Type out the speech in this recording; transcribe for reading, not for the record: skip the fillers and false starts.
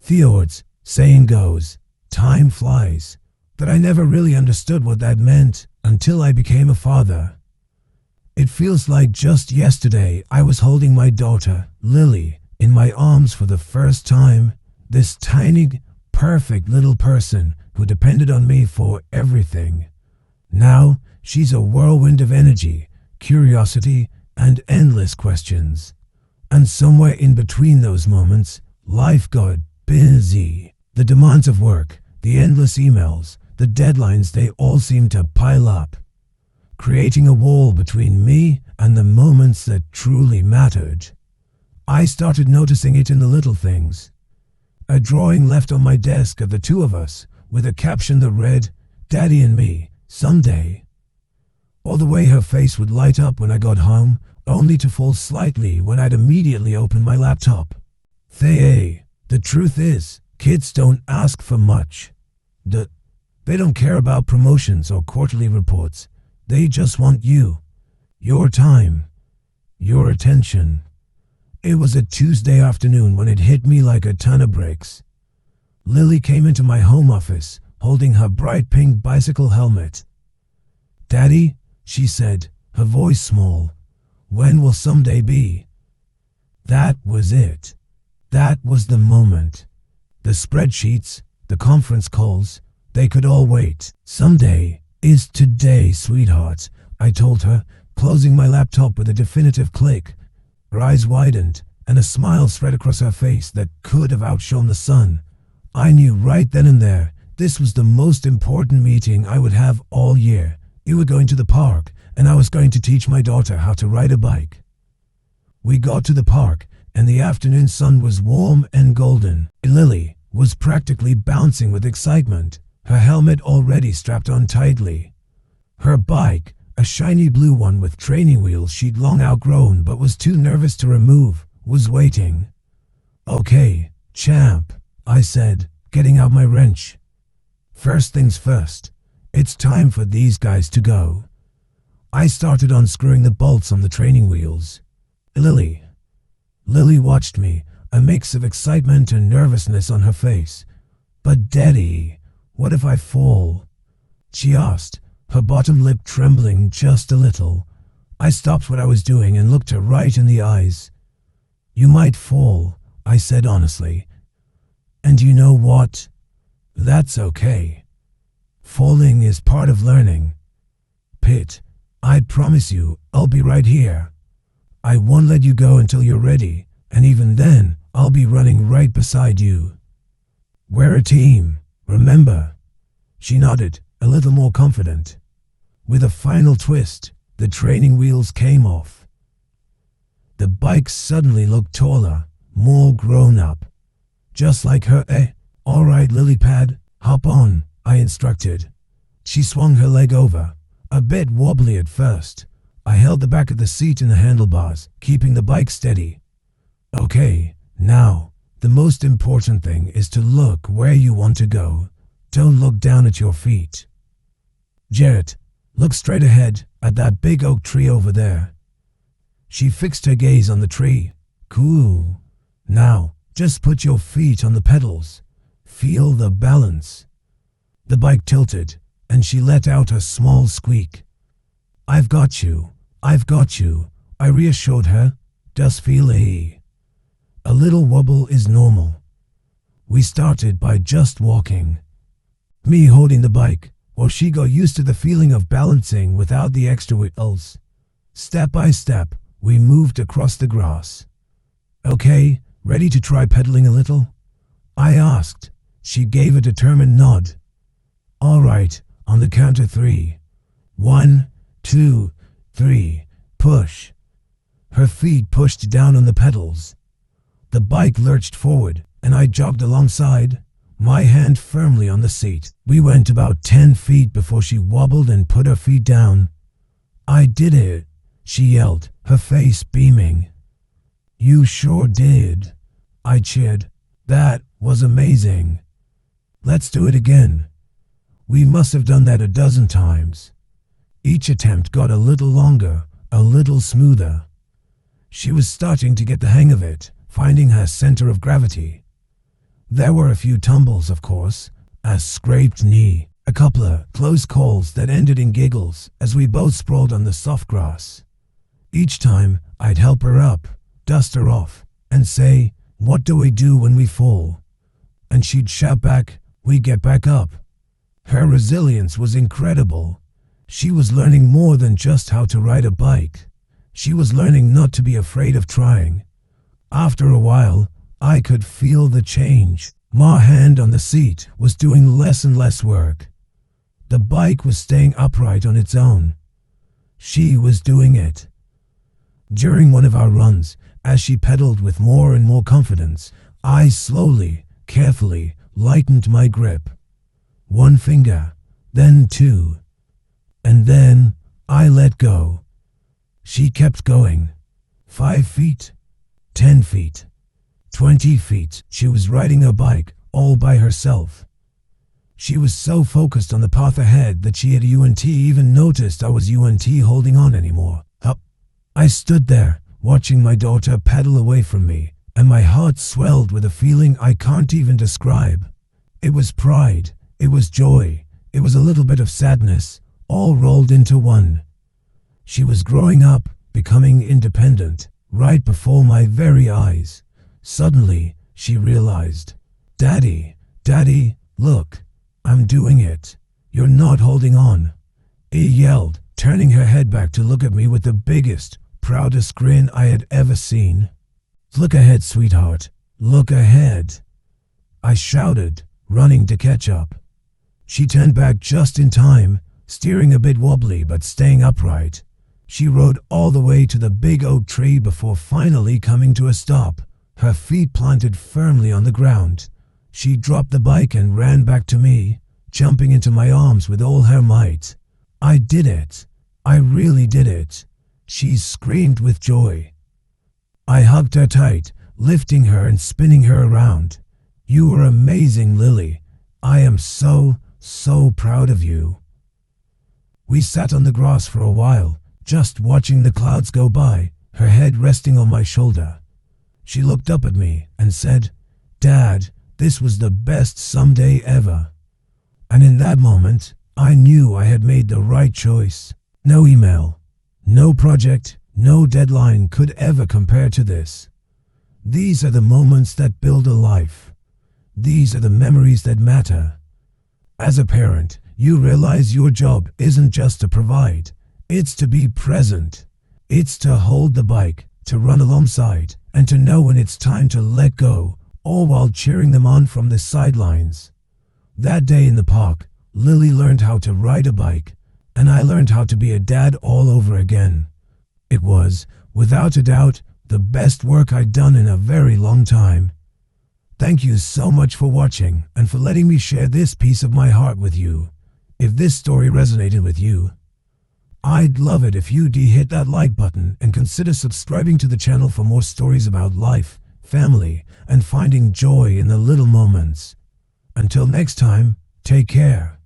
Theod's saying goes, time flies, but I never really understood what that meant until I became a father. It feels like just yesterday I was holding my daughter, Lily, in my arms for the first time, this tiny, perfect little person who depended on me for everything. Now, she's a whirlwind of energy, curiosity, and endless questions. And somewhere in between those moments, life got busy. The demands of work, the endless emails, the deadlines, they all seemed to pile up, creating a wall between me and the moments that truly mattered. I started noticing it in the little things. A drawing left on my desk of the two of us, with a caption that read, "Daddy and me, someday." Or the way her face would light up when I got home, only to fall slightly when I'd immediately open my laptop. The truth is, kids don't ask for much. They don't care about promotions or quarterly reports. They just want you, your time, your attention. It was a Tuesday afternoon when it hit me like a ton of bricks. Lily came into my home office, holding her bright pink bicycle helmet. "Daddy," she said, her voice small, "when will someday be?" That was it. That was the moment. The spreadsheets, the conference calls, they could all wait. "Someday is today, sweetheart," I told her, closing my laptop with a definitive click. Her eyes widened, and a smile spread across her face that could have outshone the sun. I knew right then and there, this was the most important meeting I would have all year. We were going to the park, and I was going to teach my daughter how to ride a bike. We got to the park, and the afternoon sun was warm and golden. Lily was practically bouncing with excitement, her helmet already strapped on tightly. Her bike, a shiny blue one with training wheels she'd long outgrown but was too nervous to remove, was waiting. "Okay, champ," I said, getting out my wrench. "First things first, it's time for these guys to go." I started unscrewing the bolts on the training wheels. Lily watched me, a mix of excitement and nervousness on her face. "But Daddy, what if I fall?" she asked, her bottom lip trembling just a little. I stopped what I was doing and looked her right in the eyes. "You might fall," I said honestly. "And you know what? That's okay. Falling is part of learning. Pit, I promise you, I'll be right here. I won't let you go until you're ready, and even then, I'll be running right beside you. We're a team, remember?" She nodded, a little more confident. With a final twist, the training wheels came off. The bike suddenly looked taller, more grown up. Just like her. "All right, Lily pad, hop on," I instructed. She swung her leg over, a bit wobbly at first. I held the back of the seat in the handlebars, keeping the bike steady. "Okay, now, the most important thing is to look where you want to go. Don't look down at your feet. Jarrett, look straight ahead at that big oak tree over there." She fixed her gaze on the tree. "Cool. Now, just put your feet on the pedals. Feel the balance." The bike tilted, and she let out a small squeak. "I've got you. I've got you," I reassured her. "Just feel a little wobble is normal." We started by just walking. Me holding the bike, while she got used to the feeling of balancing without the extra wheels. Step by step, we moved across the grass. "Okay, ready to try pedaling a little?" I asked. She gave a determined nod. "All right, on the count of 3. 1, 2, 3, push." Her feet pushed down on the pedals. The bike lurched forward, and I jogged alongside, my hand firmly on the seat. We went about 10 feet before she wobbled and put her feet down. "I did it," she yelled, her face beaming. "You sure did," I cheered. "That was amazing. Let's do it again." We must have done that a dozen times. Each attempt got a little longer, a little smoother. She was starting to get the hang of it, finding her center of gravity. There were a few tumbles, of course, a scraped knee, a couple of close calls that ended in giggles as we both sprawled on the soft grass. Each time, I'd help her up, dust her off, and say, "What do we do when we fall?" And she'd shout back, "We get back up." Her resilience was incredible. She was learning more than just how to ride a bike. She was learning not to be afraid of trying. After a while, I could feel the change. My hand on the seat was doing less and less work. The bike was staying upright on its own. She was doing it. During one of our runs, as she pedaled with more and more confidence, I slowly, carefully lightened my grip. One finger, then two, and then I let go. She kept going. 5 feet, 10 feet, 20 feet. She was riding a bike all by herself. She was so focused on the path ahead that she had even noticed I was holding on anymore. I stood there, watching my daughter pedal away from me, and my heart swelled with a feeling I can't even describe. It was pride, it was joy, it was a little bit of sadness, all rolled into one. She was growing up, becoming independent, right before my very eyes. Suddenly, she realized, Daddy, look, I'm doing it. You're not holding on." He yelled, turning her head back to look at me with the biggest, proudest grin I had ever seen. "Look ahead, sweetheart. Look ahead," I shouted, running to catch up. She turned back just in time, steering a bit wobbly but staying upright. She rode all the way to the big oak tree before finally coming to a stop, her feet planted firmly on the ground. She dropped the bike and ran back to me, jumping into my arms with all her might. "I did it. I really did it," she screamed with joy. I hugged her tight, lifting her and spinning her around. "You were amazing, Lily. I am so proud of you." We sat on the grass for a while, just watching the clouds go by, her head resting on my shoulder. She looked up at me and said, "Dad, this was the best someday ever." And in that moment, I knew I had made the right choice. No email, no project, no deadline could ever compare to this. These are the moments that build a life. These are the memories that matter. As a parent, you realize your job isn't just to provide, it's to be present. It's to hold the bike, to run alongside, and to know when it's time to let go, all while cheering them on from the sidelines. That day in the park, Lily learned how to ride a bike, and I learned how to be a dad all over again. It was, without a doubt, the best work I'd done in a very long time. Thank you so much for watching and for letting me share this piece of my heart with you. If this story resonated with you, I'd love it if you'd hit that like button and consider subscribing to the channel for more stories about life, family, and finding joy in the little moments. Until next time, take care.